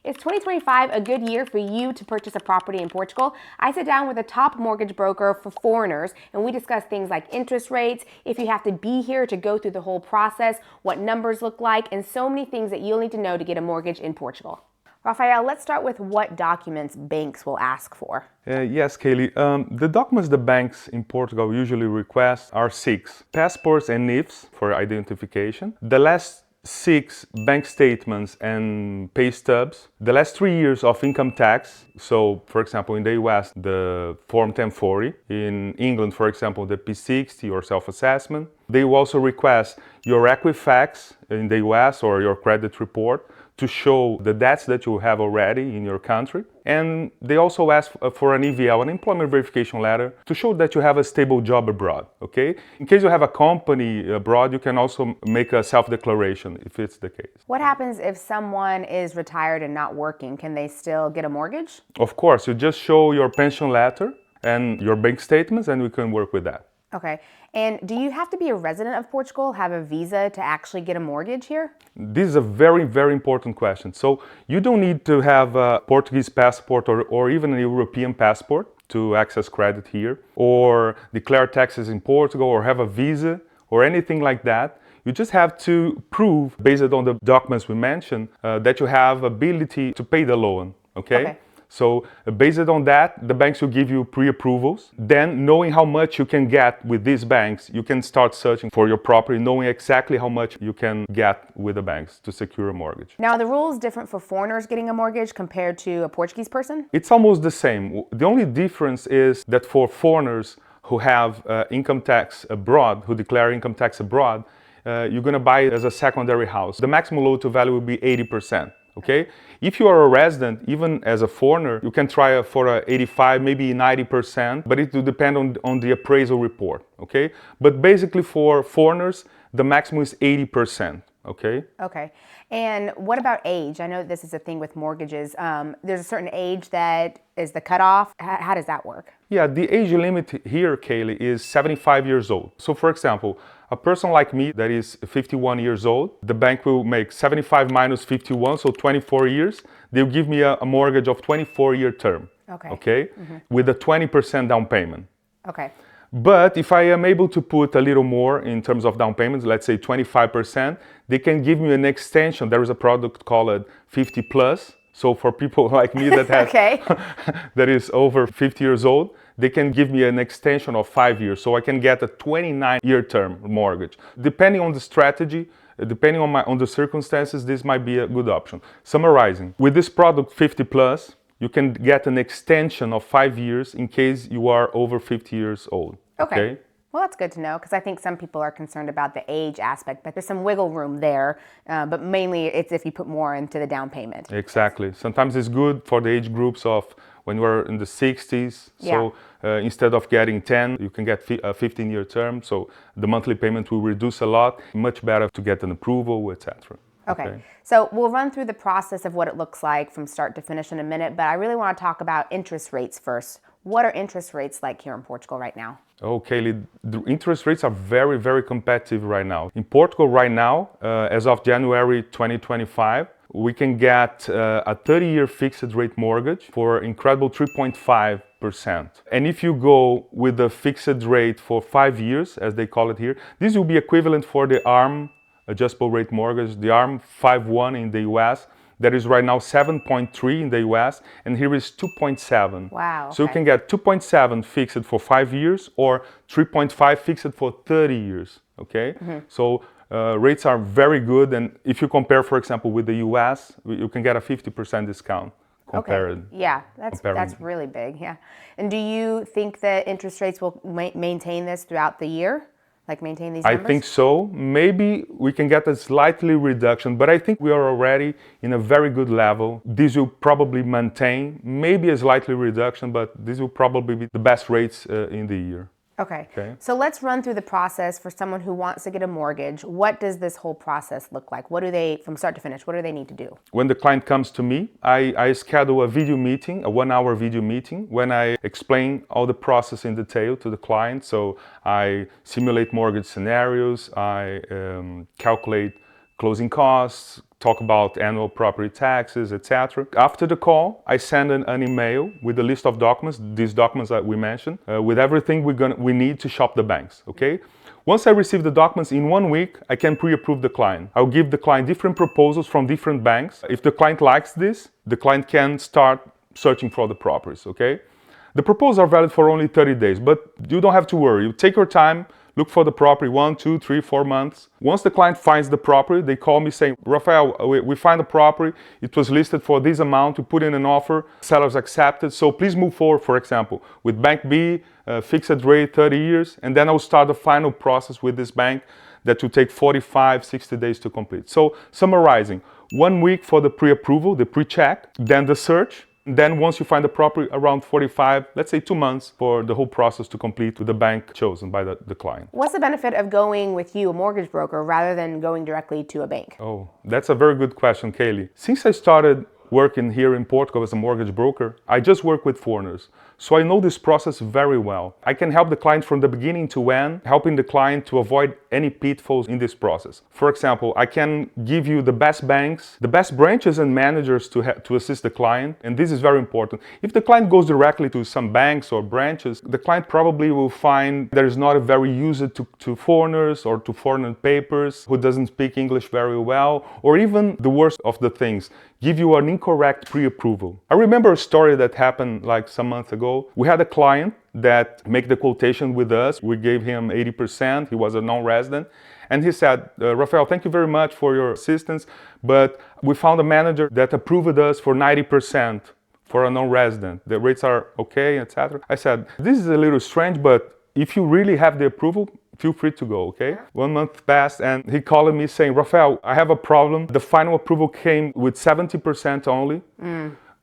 Is 2025 a good year for you to purchase a property in Portugal? I sit down with a top mortgage broker for foreigners and we discuss things like interest rates, if you have to be here to go through the whole process, what numbers look like, and so many things that you'll need to know to get a mortgage in Portugal. Rafael, let's start with what documents banks will ask for. Yes, Kalie. The documents the banks in Portugal usually request are 6 passports and NIFs for identification, the last 6 bank statements and pay stubs, the last 3 years of income tax. So, for example, in the US, the Form 1040. In England, for example, the P60 or self-assessment. They will also request your Equifax in the US or your credit report to show the debts that you have already in your country. And they also ask for an EVL, an employment verification letter, to show that you have a stable job abroad, okay? In case you have a company abroad, you can also make a self-declaration if it's the case. What happens if someone is retired and not working? Can they still get a mortgage? Of course, you just show your pension letter and your bank statements and we can work with that. Okay. And do you have to be a resident of Portugal, have a visa to actually get a mortgage here? This is a very, very important question. So you don't need to have a Portuguese passport or even a European passport to access credit here, or declare taxes in Portugal, or have a visa, or anything like that. You just have to prove, based on the documents we mentioned, that you have ability to pay the loan, okay? So based on that, the banks will give you pre-approvals. Then, knowing how much you can get with these banks, you can start searching for your property, knowing exactly how much you can get with the banks to secure a mortgage. Now, are the rules different for foreigners getting a mortgage compared to a Portuguese person? It's almost the same. The only difference is that for foreigners who have income tax abroad, who declare income tax abroad, you're going to buy it as a secondary house. The maximum loan to value will be 80%. Okay? If you are a resident, even as a foreigner, you can try for 85, maybe 90%, but it will depend on the appraisal report. Okay? But basically for foreigners, the maximum is 80%. Okay? Okay. And what about age? I know this is a thing with mortgages. There's a certain age that is the cutoff. How does that work? Yeah, the age limit here, Kalie, is 75 years old. So for example, a person like me that is 51 years old, the bank will make 75 minus 51, so 24 years. They'll give me a mortgage of 24-year term. Okay? With a 20% down payment. Okay. But if I am able to put a little more in terms of down payments, let's say 25%, they can give me an extension. There is a product called 50 plus. So for people like me that has that is over 50 years old, they can give me an extension of 5 years. So I can get a 29-year term mortgage. Depending on the strategy, depending on the circumstances, this might be a good option. Summarizing, with this product 50 plus, you can get an extension of 5 years in case you are over 50 years old. Okay? Well, that's good to know, because I think some people are concerned about the age aspect, but there's some wiggle room there. But mainly it's if you put more into the down payment. Exactly. Sometimes it's good for the age groups of when we're in the 60s. So instead of getting 10, you can get a 15-year term. So the monthly payment will reduce a lot. Much better to get an approval, etc. Okay, so we'll run through the process of what it looks like from start to finish in a minute, but I really want to talk about interest rates first. What are interest rates like here in Portugal right now? Okay, the interest rates are very, very competitive right now. In Portugal right now, as of January 2025, we can get a 30-year fixed rate mortgage for incredible 3.5%. And if you go with the fixed rate for 5 years, as they call it here, this will be equivalent for the ARM adjustable rate mortgage, the ARM 5.1 in the US, that is right now 7.3 in the US, and here is 2.7. Wow. So you can get 2.7 fixed for 5 years or 3.5 fixed for 30 years. Okay? So rates are very good, and if you compare, for example, with the US, you can get a 50% discount. Okay. Yeah, that's really big. Yeah. And do you think that interest rates will maintain this throughout the year? Like maintain these numbers? I think so. Maybe we can get a slightly reduction, but I think we are already in a very good level. This will probably maintain, maybe a slightly reduction, but this will probably be the best rates in the year. Okay. So let's run through the process for someone who wants to get a mortgage. What does this whole process look like? What do they, from start to finish, what do they need to do? When the client comes to me, I schedule a video meeting, a 1-hour video meeting, when I explain all the process in detail to the client. So I simulate mortgage scenarios, I calculate closing costs, talk about annual property taxes, etc. After the call, I send an email with a list of documents, these documents that we mentioned, with everything we need to shop the banks, okay? Once I receive the documents, in 1 week, I can pre-approve the client. I'll give the client different proposals from different banks. If the client likes this, the client can start searching for the properties, okay? The proposals are valid for only 30 days, but you don't have to worry. You take your time, look for the property 1, 2, 3, 4 months. Once the client finds the property, they call me saying, Rafael, we find the property. It was listed for this amount. We put in an offer. Sellers accepted. So please move forward, for example, with Bank B, fixed rate, 30 years. And then I'll start the final process with this bank that will take 45, 60 days to complete. So summarizing, 1 week for the pre-approval, the pre-check, then the search. Then once you find the property, around 45, let's say 2 months for the whole process to complete with the bank chosen by the client. What's the benefit of going with you, a mortgage broker, rather than going directly to a bank? Oh, that's a very good question, Kalie. Since I started working here in Portugal as a mortgage broker, I just work with foreigners. So I know this process very well. I can help the client from the beginning to end, helping the client to avoid any pitfalls in this process. For example, I can give you the best banks, the best branches and managers to assist the client. And this is very important. If the client goes directly to some banks or branches, the client probably will find there is not a very user to foreigners or to foreign papers who doesn't speak English very well, or even the worst of the things, give you an incorrect pre-approval. I remember a story that happened like some months ago. We had a client that made the quotation with us. We gave him 80%. He was a non-resident. And he said, Rafael, thank you very much for your assistance, but we found a manager that approved us for 90% for a non-resident. The rates are okay, etc. I said, this is a little strange, but if you really have the approval, feel free to go, okay? 1 month passed and he called me saying, Rafael, I have a problem. The final approval came with 70% only.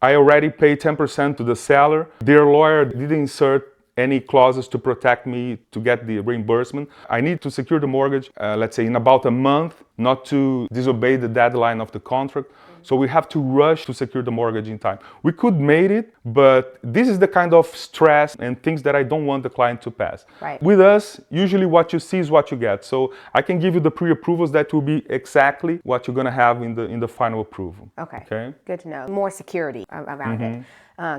I already paid 10% to the seller. Their lawyer didn't insert any clauses to protect me to get the reimbursement. I need to secure the mortgage, let's say in about a month, not to disobey the deadline of the contract. So we have to rush to secure the mortgage in time. We could made it, but this is the kind of stress and things that I don't want the client to pass. Right. With us, usually what you see is what you get. So I can give you the pre-approvals that will be exactly what you're gonna have in the final approval. Okay. Good to know. More security around it,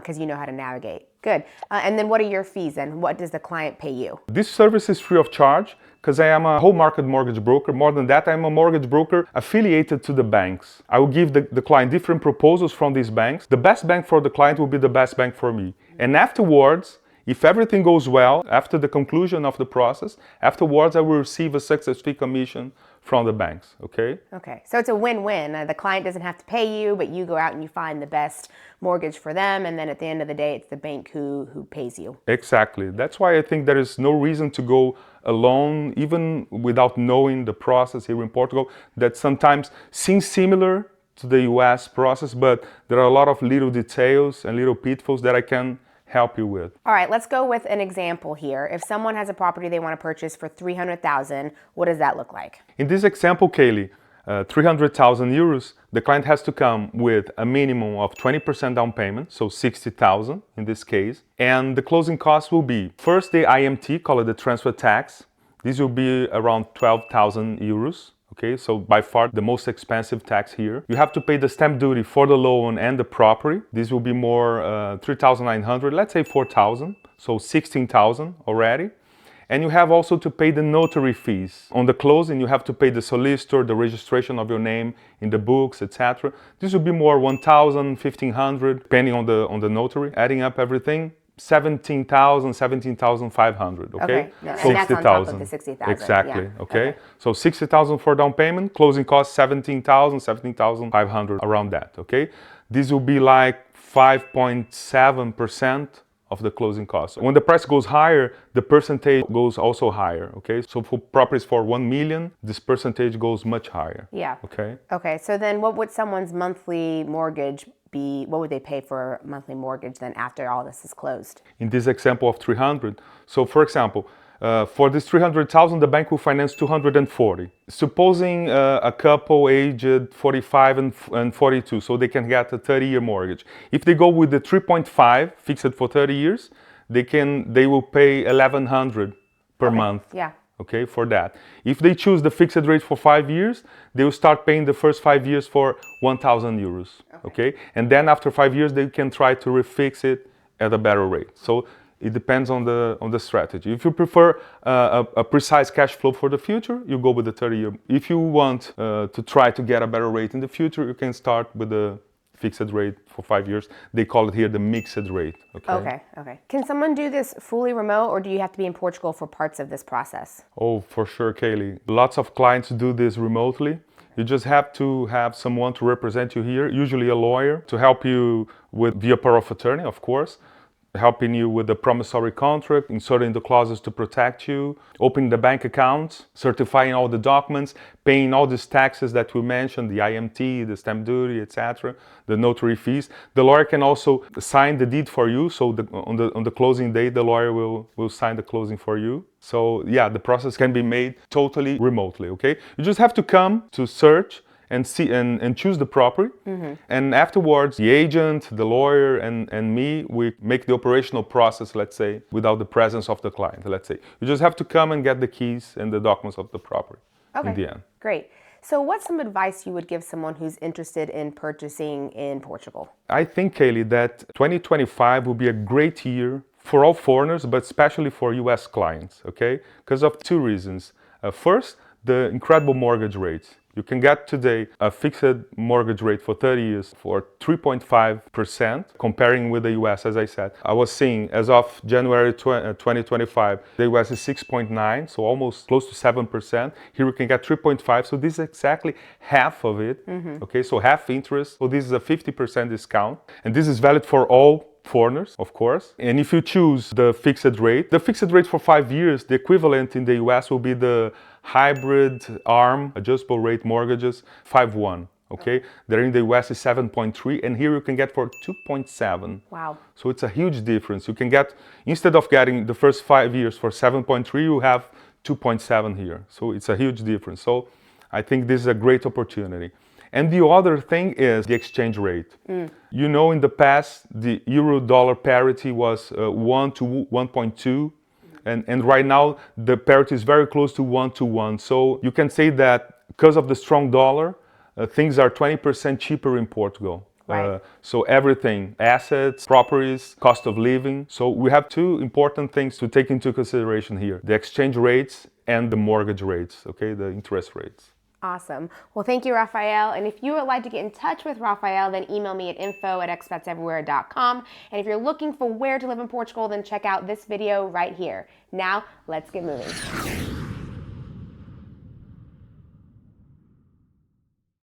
because you know how to navigate. Good. And then what are your fees and what does the client pay you? This service is free of charge because I am a whole market mortgage broker. More than that, I'm a mortgage broker affiliated to the banks. I will give the client different proposals from these banks. The best bank for the client will be the best bank for me. And afterwards, if everything goes well, after the conclusion of the process, afterwards I will receive a success fee commission from the banks, okay? Okay, so it's a win-win. The client doesn't have to pay you, but you go out and you find the best mortgage for them, and then at the end of the day, it's the bank who pays you. Exactly. That's why I think there is no reason to go alone, even without knowing the process here in Portugal, that sometimes seems similar to the US process, but there are a lot of little details and little pitfalls that I can help you with. All right, let's go with an example here. If someone has a property they want to purchase for 300,000, what does that look like? In this example, Kalie, 300,000 euros, the client has to come with a minimum of 20% down payment, so 60,000 in this case. And the closing costs will be, first the IMT, call it the transfer tax. This will be around 12,000 euros. Okay, so by far the most expensive tax here. You have to pay the stamp duty for the loan and the property. This will be more 3,900, let's say 4,000, so 16,000 already. And you have also to pay the notary fees. On the closing, you have to pay the solicitor, the registration of your name in the books, etc. This will be more 1,000, 1,500, depending on the notary. Adding up everything, 17,000, 17,500, okay? Yeah. So and that's on top of the 60,000. Exactly, Yeah. okay? So 60,000 for down payment, closing cost 17,000, 17,500, around that, okay? This will be like 5.7% of the closing cost. When the price goes higher, the percentage goes also higher, okay? So for properties for 1 million, this percentage goes much higher. Yeah. Okay? Okay, so then what would someone's monthly mortgage be? What would they pay for a monthly mortgage then after all this is closed? In this example of 300, so for example, for this 300,000, the bank will finance 240. Supposing a couple aged 45 and 42, so they can get a 30-year mortgage. If they go with the 3.5 fixed for 30 years, they will pay 1,100 per month. Yeah. okay, for that. If they choose the fixed rate for 5 years, they will start paying the first 5 years for 1,000 euros, okay? And then after 5 years, they can try to refix it at a better rate. So it depends on the strategy. If you prefer a precise cash flow for the future, you go with the 30-year. If you want to try to get a better rate in the future, you can start with the fixed rate for 5 years. They call it here the mixed rate. Okay. Can someone do this fully remote, or do you have to be in Portugal for parts of this process? Oh, for sure, Kalie. Lots of clients do this remotely. You just have to have someone to represent you here, usually a lawyer, to help you with via power of attorney, of course, helping you with the promissory contract, inserting the clauses to protect you, opening the bank accounts, certifying all the documents, paying all these taxes that we mentioned, the IMT, the stamp duty, etc., the notary fees. The lawyer can also sign the deed for you, so on the closing day, the lawyer will sign the closing for you. So yeah, the process can be made totally remotely, okay? You just have to come to search and see and choose the property, and afterwards the agent, the lawyer, and me, we make the operational process, let's say, without the presence of the client. Let's say you just have to come and get the keys and the documents of the property in the end. Great. So what's some advice you would give someone who's interested in purchasing in Portugal? I think, Kalie, that 2025 will be a great year for all foreigners, but especially for US clients, okay? Because of two reasons. First, the incredible mortgage rates. You can get today a fixed mortgage rate for 30 years for 3.5%, comparing with the US, as I said. I was seeing, as of January 2025, the US is 6.9, so almost close to 7%. Here we can get 3.5, so this is exactly half of it, okay? So half interest, so this is a 50% discount. And this is valid for all foreigners, of course. And if you choose the fixed rate for 5 years, the equivalent in the US will be the hybrid ARM, adjustable rate mortgages, 5.1, okay? There in the US is 7.3, and here you can get for 2.7. Wow. So it's a huge difference. You can get, instead of getting the first 5 years for 7.3, you have 2.7 here. So it's a huge difference. So I think this is a great opportunity. And the other thing is the exchange rate. You know, in the past, the euro-dollar parity was 1 to 1.2. And right now, the parity is very close to 1 to 1. So you can say that because of the strong dollar, things are 20% cheaper in Portugal. Right. So everything, assets, properties, cost of living. So we have two important things to take into consideration here: the exchange rates and the mortgage rates, okay, the interest rates. Awesome. Well, thank you, Rafael. And if you would like to get in touch with Rafael, then email me at info@expatseverywhere.com. And if you're looking for where to live in Portugal, then check out this video right here. Now, let's get moving.